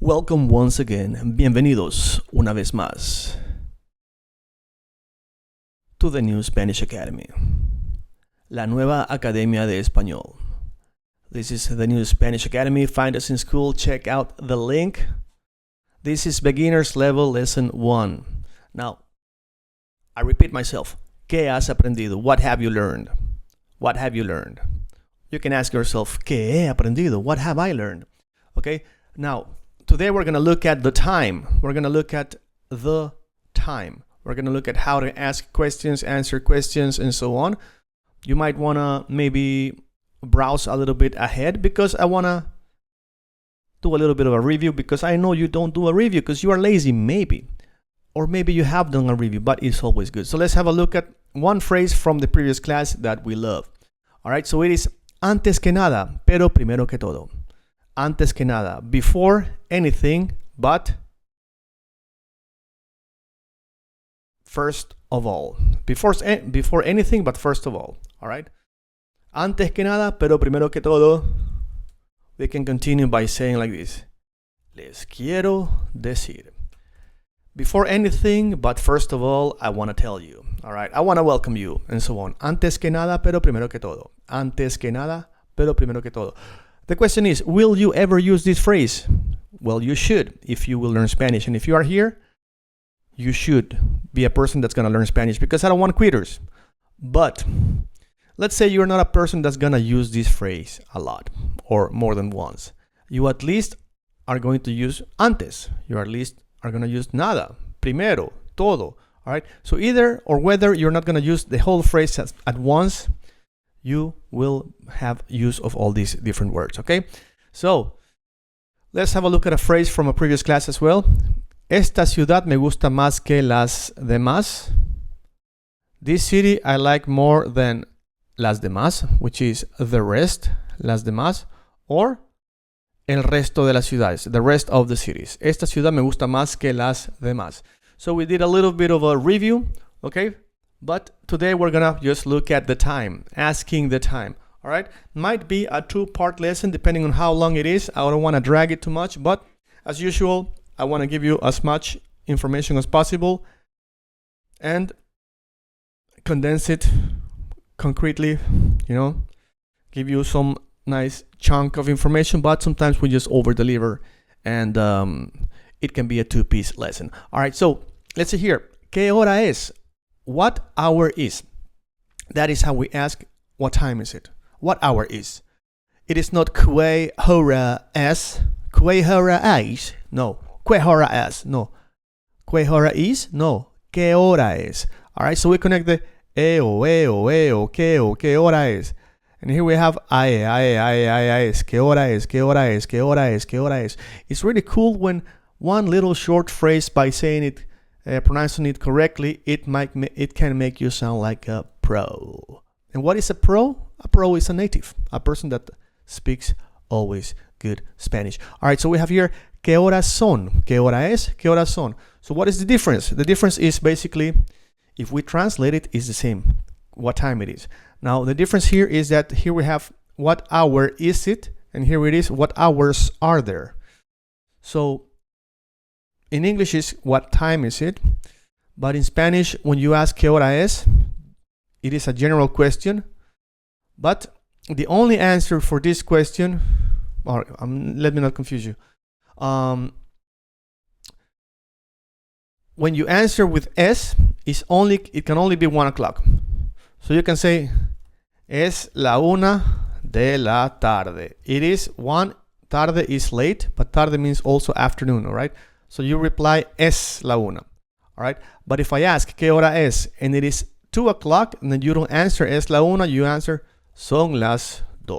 Welcome once again, bienvenidos una vez más to the New Spanish Academy, la nueva academia de español. This is the New Spanish Academy. Find us in school, check out the link. This is beginner's level lesson 1. Now, I repeat myself. ¿Qué has aprendido? What have you learned? What have you learned? You can ask yourself, ¿qué he aprendido? What have I learned? Okay, now, today we're going to look at the time. We're going to look at the time. We're going to look at how to ask questions, answer questions, and so on. You might want to maybe browse a little bit ahead because I want to do a little bit of a review because I know you don't do a review because you are lazy, maybe. Or maybe you have done a review, but it's always good. So let's have a look at one phrase from the previous class that we love. All right, so it is antes que nada, pero primero que todo. Antes que nada, before anything, but first of all. Before anything, but first of all. All right? Antes que nada, pero primero que todo. We can continue by saying like this. Les quiero decir. Before anything, but first of all, I want to tell you. All right? I want to welcome you, and so on. Antes que nada, pero primero que todo. Antes que nada, pero primero que todo. The question is, will you ever use this phrase? Well, you should if you will learn Spanish. And if you are here, you should be a person that's going to learn Spanish because I don't want quitters. But let's say you're not a person that's going to use this phrase a lot or more than once. You at least are going to use antes. You at least are going to use nada, primero, todo. All right. So either or whether you're not going to use the whole phrase at once, you will have use of all these different words, okay? So, let's have a look at a phrase from a previous class as well. Esta ciudad me gusta más que las demás. This city I like more than las demás, which is the rest, las demás, or el resto de las ciudades, the rest of the cities. Esta ciudad me gusta más que las demás. So we did a little bit of a review, okay? But today we're gonna just look at the time, asking the time, all right? Might be a 2-part lesson depending on how long it is. I don't wanna drag it too much, but as usual, I wanna give you as much information as possible and condense it concretely, you know, give you some nice chunk of information, but sometimes we just over-deliver and it can be a 2-piece lesson. All right, so let's see here. ¿Qué hora es? What hour is? That is how we ask, what time is it? What hour is? It is not ¿qué hora es? ¿Qué hora es? No. ¿Qué hora es? No. ¿Qué hora is? No. ¿Qué hora es? All right, so we connect the ¿qué hora es? And here we have es. ¿Qué hora es? ¿Qué hora es? ¿Qué hora es? ¿Qué hora es? It's really cool when one little short phrase by saying it, pronouncing it correctly, it can make you sound like a pro. And what is a pro? A pro is a native, a person that speaks always good Spanish. All right, so we have here ¿qué horas son? ¿Qué hora es? ¿Qué horas son? So what is the difference? The difference is basically, if we translate it, it's the same, what time it is. Now, the difference here is that here we have what hour is it? And here it is, what hours are there? So in English is what time is it? But in Spanish, when you ask ¿qué hora es? It is a general question. But the only answer for this question, or let me not confuse you. When you answer with es, it can only be 1 o'clock. So you can say es la 1 de la tarde. It is 1, tarde is late, but tarde means also afternoon, all right? So you reply es la 1, all right? But if I ask ¿qué hora es? And it is 2 o'clock, and then you don't answer es la 1, you answer son las 2,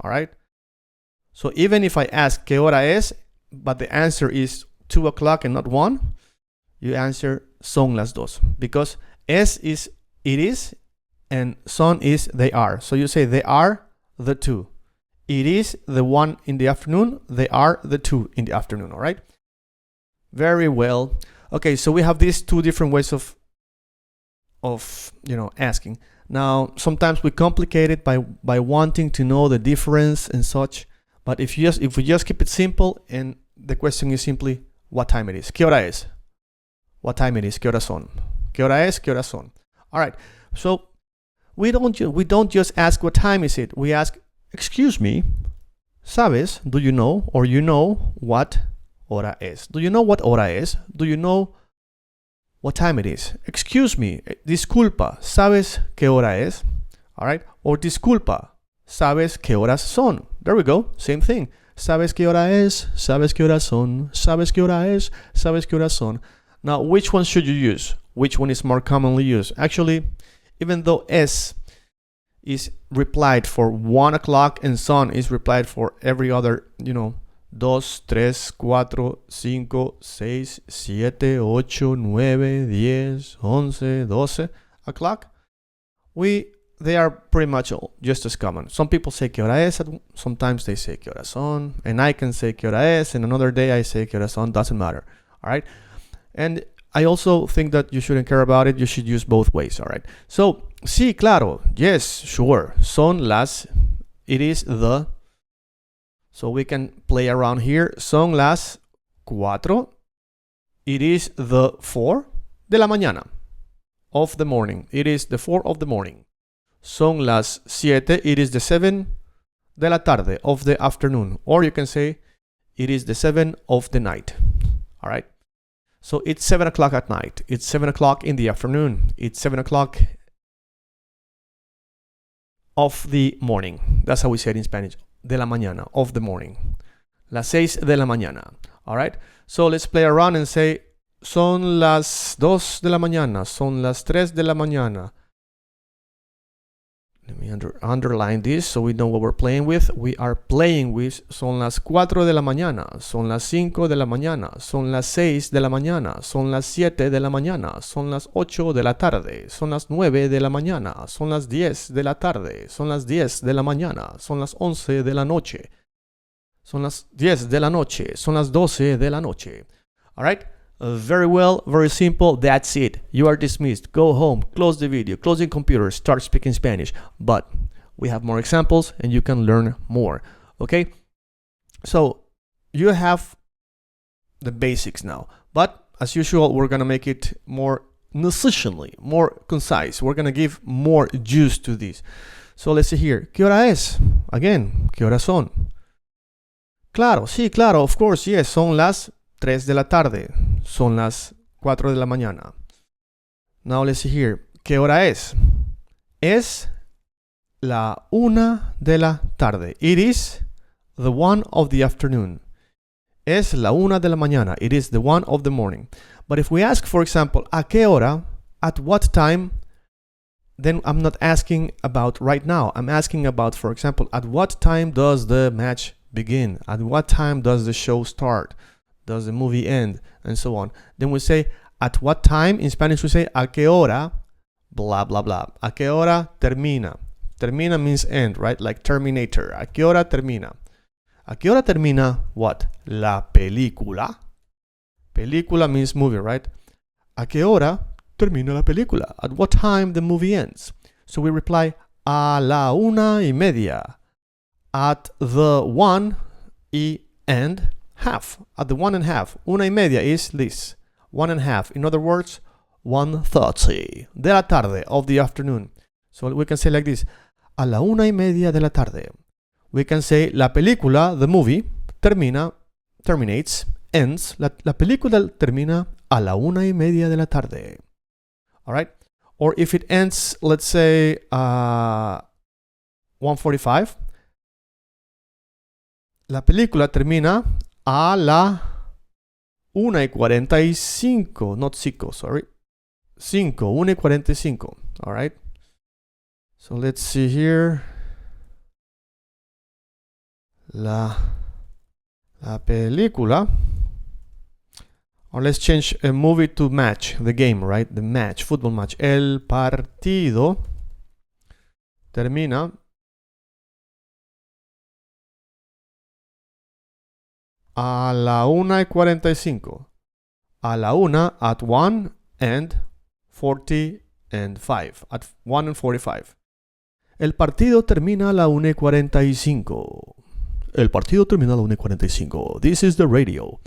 all right? So even if I ask ¿qué hora es? But the answer is 2 o'clock and not 1, you answer son las 2. Because es is it is, and son is they are. So you say they are the 2. It is the 1 in the afternoon, they are the 2 in the afternoon, all right? Very well. Okay, so we have these 2 different ways of asking. Now, sometimes we complicate it by wanting to know the difference and such. But if we just keep it simple and the question is simply what time it is. ¿Qué hora es? What time it is? ¿Qué horas son? ¿Qué hora es? ¿Qué horas son? All right. So we don't just ask what time is it. We ask, excuse me, ¿sabes? Do you know? Or you know what hora es? Do you know what hora es? Do you know what time it is? Excuse me, disculpa, ¿sabes qué hora es? All right. Or disculpa, ¿sabes qué horas son? There we go. Same thing. ¿Sabes qué hora es? ¿Sabes qué horas son? ¿Sabes qué hora es? ¿Sabes qué horas son? Now, which one should you use? Which one is more commonly used? Actually, even though es is replied for 1 o'clock and son is replied for every other, 2, 3, 4, 5, 6, 7, 8, 9, 10, 11, 12 o'clock, they are pretty much all just as common. Some people say que hora es, sometimes they say que hora son, and I can say que hora es, and another day I say que hora son, doesn't matter, all right? And I also think that you shouldn't care about it, you should use both ways, all right? So, sí, claro, yes, sure, son las, it is the, so we can play around here, son las 4, it is the 4 de la mañana, of the morning, it is the 4 of the morning. Son las 7, it is the 7 de la tarde, of the afternoon. Or you can say, it is the 7 of the night. All right? So it's 7 o'clock at night. It's 7 o'clock in the afternoon. It's 7 o'clock of the morning. That's how we say it in Spanish. De la mañana, of the morning. Las 6 de la mañana. All right? So let's play around and say, son las 2 de la mañana. Son las 3 de la mañana. Let me underline this so we know what we're playing with. We are playing with son las 4 de la mañana, son las 5 de la mañana, son las 6 de la mañana, son las 7 de la mañana, son las 8 de la tarde, son las 9 de la mañana, son las 10 de la tarde, son las 10 de la mañana, son las 11 de la noche, son las 10 de la noche, son las 12 de la noche. All right? Very well, very simple, that's it. You are dismissed. Go home, close the video, close the computer, start speaking Spanish. But we have more examples and you can learn more. Okay? So you have the basics now. But as usual, we're going to make it more nutritionally, more concise. We're going to give more juice to this. So let's see here. ¿Qué hora es? Again, ¿qué horas son? Claro, sí, claro, of course, yes, son las 3 de la tarde. Son las 4 de la mañana. Now let's see here. ¿Qué hora es? Es la 1 de la tarde. It is the 1 of the afternoon. Es la 1 de la mañana. It is the 1 of the morning. But if we ask, for example, ¿a qué hora? At what time? Then I'm not asking about right now. I'm asking about, for example, at what time does the match begin? At what time does the show start? Does the movie end? And so on. Then we say, at what time? In Spanish we say, ¿a qué hora? Blah, blah, blah. ¿A qué hora termina? Termina means end, right? Like Terminator. ¿A qué hora termina? ¿A qué hora termina what? La película. Película means movie, right? ¿A qué hora termina la película? At what time the movie ends? So we reply, a la 1:30. At the 1 and half. At the 1:30. 1:30 is this. 1:30. In other words, 1:30 de la tarde, of the afternoon. So we can say like this. A la 1:30 de la tarde. We can say la película, the movie, terminates, ends. La película termina a la 1:30 de la tarde. Alright? Or if it ends, let's say, 1:45. La película termina a la 1:45. Not 5, sorry. 1:45. Alright? So let's see here. La película. Or let's change a movie to match, the game, right? The match, football match. El partido termina a la 1:45. A la 1 at 1:45. At 1:45. El partido termina a la 1:45. El partido termina a la 1:45. This is the radio.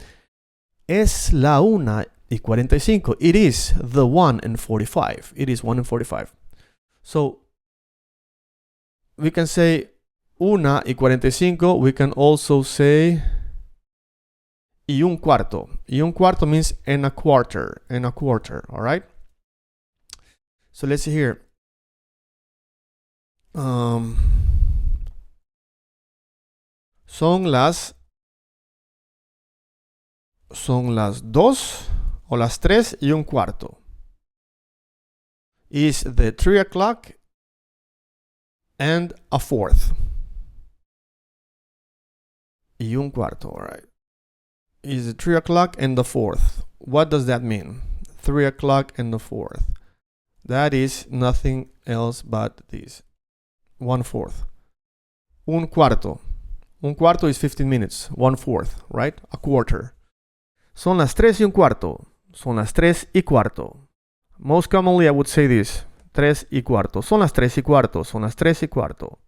Es la 1:45. It is the 1:45. It is 1:45. So we can say 1:45. We can also say y un cuarto. Y un cuarto means and a quarter. And a quarter. All right. So let's see here. Son las 2 o las 3:15. Is the 3 o'clock and a fourth. Y un cuarto, all right. Is the 3 o'clock and the fourth. What does that mean? 3 o'clock and the fourth. That is nothing else but this. 1/4. Un cuarto. Un cuarto is 15 minutes. 1/4, right? A quarter. Son las 3:15. Son las 3:15. Most commonly I would say this. 3:15. Son las 3:15. Son las 3:15.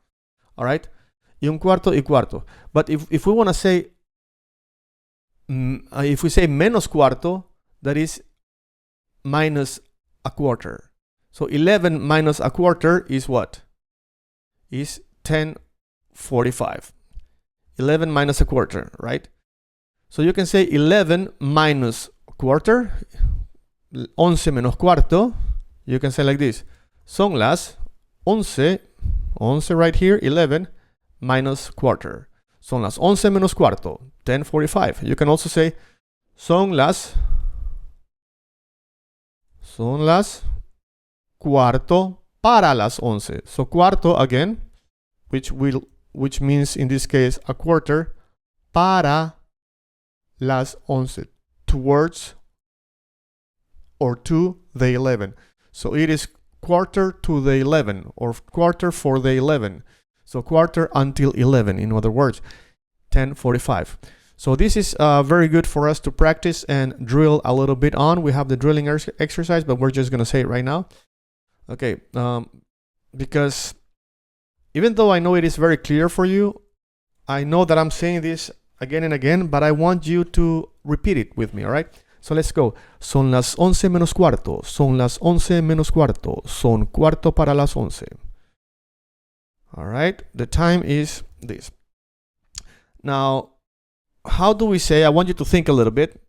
All right? Y un cuarto y cuarto. But if we want to say, if we say menos cuarto, that is minus a quarter. So 11 minus a quarter is what? Is 10:45. 11 minus a quarter, right? So you can say 11 minus a quarter, 11 menos cuarto. You can say like this. Son las 11 right here, 11 minus quarter. Son las 11 menos cuarto, 10:45. You can also say son las cuarto para las 11. So cuarto again, which means in this case a quarter, para las 11, towards or to the 11. So it is quarter to the 11 or quarter for the 11. So quarter until 11, in other words, 10:45. So this is very good for us to practice and drill a little bit on. We have the drilling exercise, but we're just going to say it right now. Okay, because even though I know it is very clear for you, I know that I'm saying this again and again, but I want you to repeat it with me, all right? So let's go. Son las 11 menos cuarto. Son las 11 menos cuarto. Son cuarto para las 11. All right, the time is this. Now, how do we say, I want you to think a little bit.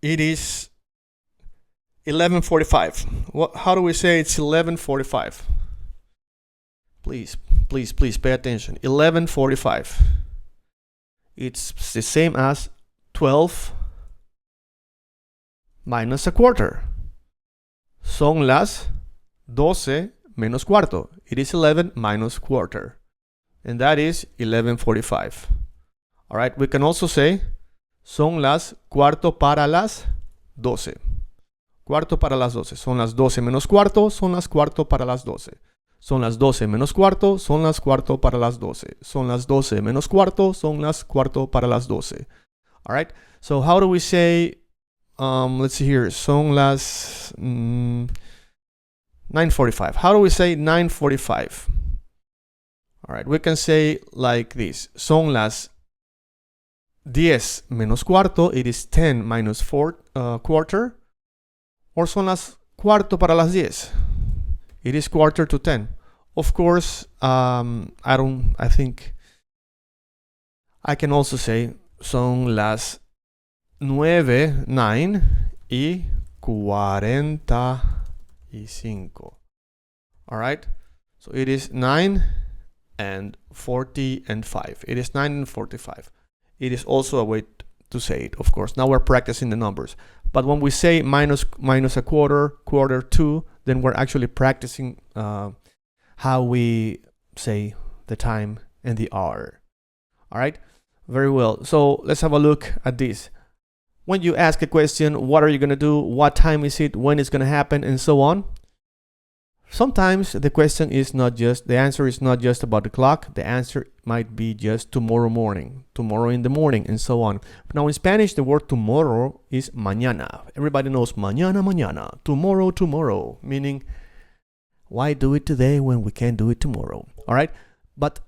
It is 11:45. How do we say it's 11:45? Please pay attention. 11:45. It's the same as 12 minus a quarter. Son las 12 menos cuarto. It is 11 minus quarter. And that is 11:45. All right, we can also say son las cuarto para las 12. Cuarto para las 12. Son las 12 menos cuarto. Son las cuarto para las 12. Son las 12 menos cuarto. Son las cuarto para las 12. Son las 12 menos cuarto. Son las cuarto para las 12. All right. So how do we say, let's see here. Son las 9:45. How do we say 9:45? All right. We can say like this. Son las 10 menos cuarto. It is 10 minus 4 quarter. Or son las cuarto para las 10. It is quarter to 10. Of course, I think I can also say son las 9:45. All right. So it is 9:45. It is 9:45. It is also a way to say it, of course. Now we're practicing the numbers. But when we say minus a quarter to, then we're actually practicing how we say the time and the hour. All right? Very well. So let's have a look at this. When you ask a question, what are you going to do? What time is it? When it's going to happen? And so on. Sometimes the question is not just, the answer is not just about the clock. The answer might be just tomorrow morning, tomorrow in the morning, and so on. Now in Spanish, the word tomorrow is mañana. Everybody knows mañana, mañana, tomorrow, tomorrow, meaning why do it today when we can't do it tomorrow? All right. But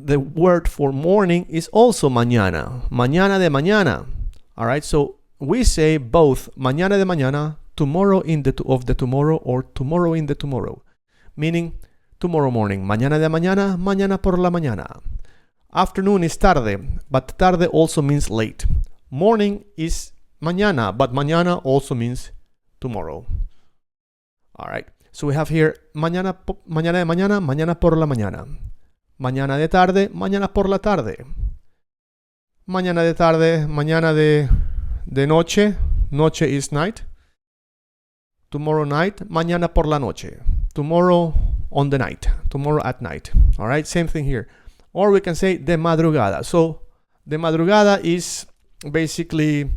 the word for morning is also mañana. Mañana de mañana. All right, so we say both mañana de mañana, tomorrow in the of the tomorrow, or tomorrow in the tomorrow, meaning tomorrow morning. Mañana de mañana, mañana por la mañana. Afternoon is tarde, but tarde also means late. Morning is mañana, but mañana also means tomorrow. All right, so we have here mañana de mañana, mañana por la mañana. Mañana de tarde, mañana por la tarde. Mañana de tarde, mañana de noche. Noche is night. Tomorrow night, mañana por la noche. Tomorrow on the night. Tomorrow at night. All right, same thing here. Or we can say de madrugada. So de madrugada is basically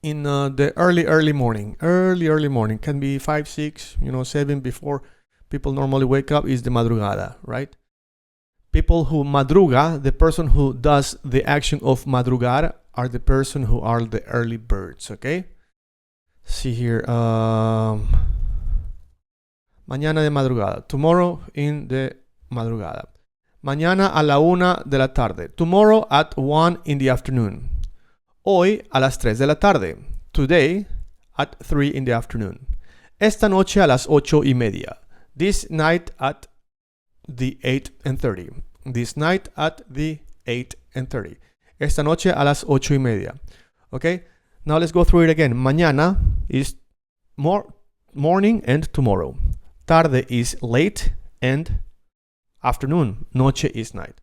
in the early morning. Early morning. Can be 5, 6, 7 before people normally wake up is de madrugada, right? People who madruga, the person who does the action of madrugar, are the person who are the early birds, okay? See here, mañana de madrugada, tomorrow in the madrugada. Mañana a la 1 de la tarde, tomorrow at 1 in the afternoon. Hoy a las 3 de la tarde, today at 3 in the afternoon. Esta noche a las 8:30. This night at the 8:30. This night at the 8:30. Esta noche a las 8:30. Okay? Now let's go through it again. Mañana is morning and tomorrow. Tarde is late and afternoon. Noche is night.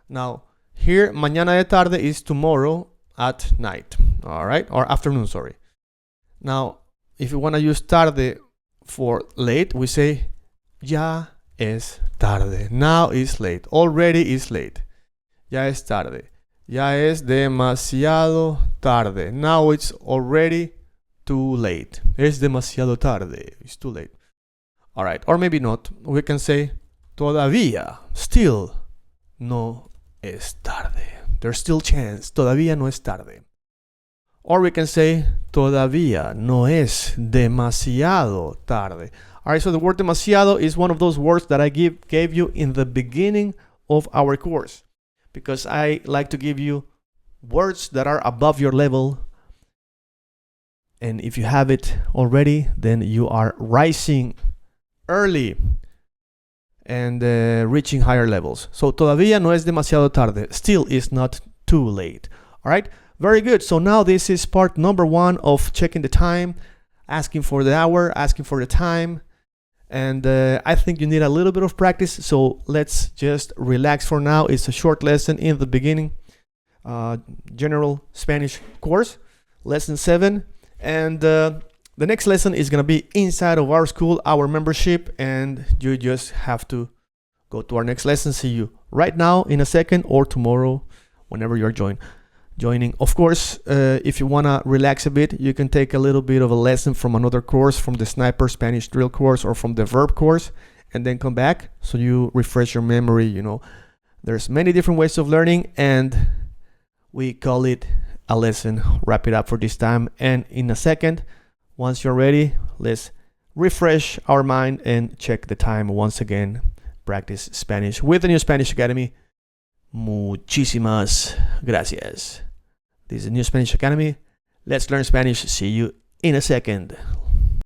Now, here, mañana de tarde is tomorrow at night. All right? Or afternoon, sorry. Now, if you want to use tarde for late, we say ya es tarde. Now is late. Already is late. Ya es tarde. Ya es demasiado tarde. Now it's already too late. Es demasiado tarde. It's too late. All right. Or maybe not. We can say todavía. Still no es tarde. There's still chance. Todavía no es tarde. Or we can say todavía no es demasiado tarde. All right, so the word demasiado is one of those words that I gave you in the beginning of our course, because I like to give you words that are above your level. And if you have it already, then you are rising early and reaching higher levels. So todavía no es demasiado tarde. Still is not too late. All right, very good. So now this is part number 1 of checking the time, asking for the hour, asking for the time. And I think you need a little bit of practice, so let's just relax for now. It's a short lesson in the beginning, general Spanish course, lesson 7. And the next lesson is going to be inside of our school, our membership, and you just have to go to our next lesson. See you right now in a second, or tomorrow, whenever you're joining. Of course, if you want to relax a bit, you can take a little bit of a lesson from another course, from the Sniper Spanish Drill course or from the Verb course, and then come back so you refresh your memory. There's many different ways of learning, and we call it a lesson. Wrap it up for this time, and in a second, once you're ready, let's refresh our mind and check the time once again. Practice Spanish with the New Spanish Academy. Muchísimas gracias. This is New Spanish Academy. Let's learn Spanish. See you in a second.